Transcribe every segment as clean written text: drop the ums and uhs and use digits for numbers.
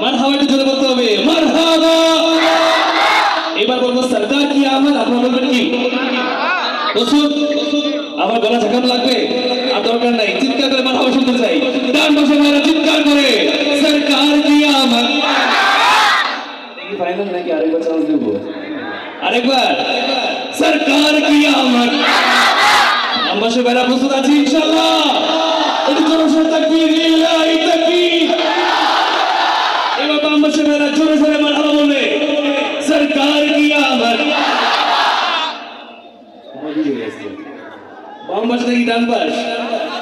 মারহাবা একটু জোরে বলতে হবে, মারহাবা। এবার বলবো সরকার কি আমদ, আপনারা বলবেন কি? প্রস্তুত? আমার গলা ঝাঁকানো লাগবে? আর দরকার নাই, চিৎকার করে মারহাবা শুনতে চাই। ডান পাশে মেয়েরা চিৎকার করে সরকার কি আমদ। ফাইনাল নাকি আরেকবার চান্স দেবো? আরেকবার সরকার কি আমদ। ডান পাশে মেয়েরা প্রস্তুত আছি ইনশাআল্লাহ? একটু জোরে জোরে তাকবীর, লিল্লাহি তাকবীর। এবার বাম পাশে মেয়েরা জোরে জোরে মারহাবা বলবে সরকার কি আমদ। বাম পাশ নাকি ডান পাশ?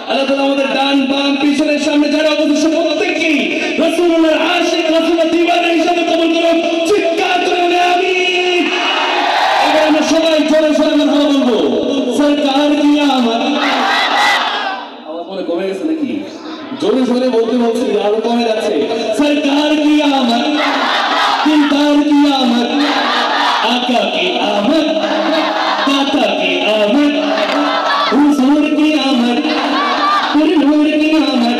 আল্লাহ তাআলা আমাদের ডান বাম পিছনের সামনে যারা অবস্থিত প্রত্যেককেই রাসূলুল্লাহর আশিক, রাসূলের দিওয়ানা হিসেবে কবুল করুন। চিৎকার করে বলে আমিন। এবার আমরা সবাই জোরে জোরে মারহাবা বলবো সরকার কি আমদ। আওয়াজ মনে কমে গেছে নাকি? জোরে জোরে বলতে বলছি আরো কমে যাচ্ছে। সরকার কি আমদ, দিলদার কি আমদ, आका की आमद, दाता की आमद, हुजूर की आमद, नूर की आमद।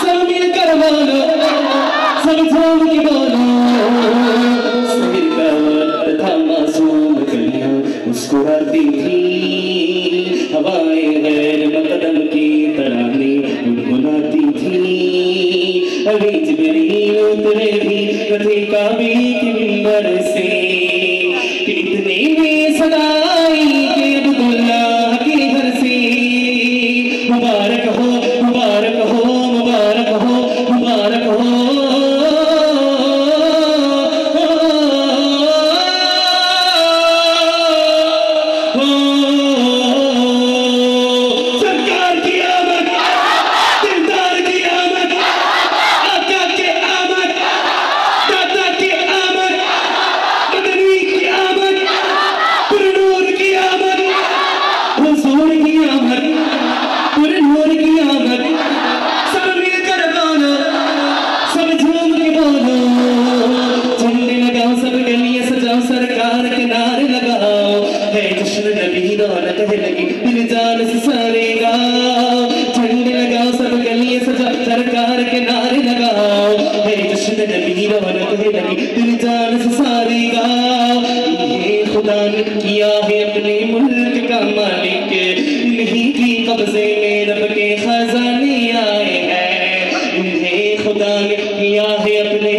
सब मिलकर बोलो, सब झूम के बोलो। सिर का वक्त था मासूम कलियां मुस्कुराती थी, हवाएं गैर मकदम की तराने गुनगुनाती थी। अभी जिब्रील उतरे भी थे काबे के मिंबर से, इतने में सदाई के अब्दुल्लाह के घर से। मुबारक हो, मुबारक हो, मुबारक हो, मुबारक हो। सरकार की आमद, दिलदार की आमद, आका की आमद, दाता की आमद, मदनी की आमद, नूर की आमद, हुजूर की आमद, नूर की आमद। सब मिलकर बोलो, सब झूम के बोलो। झंडे लगाओ, सब गलियां सजाओ, सरकार के नारे लगाओ। है जश्न नबी रौनक है लगी, दिल जान से सारे गाओ। झंडे लगाओ, सब गलियां सजाओ, सरकार के नारे लगाओ। है जश्न नबी रौनक है लगी, दिल जान से सारे गाओ। ये खुदा ने किया है अपने मुल्क का मालिक, इन्हीं की कब्जे में रब के खजाने आए हैं। इन्हें खुदा ने किया है अपने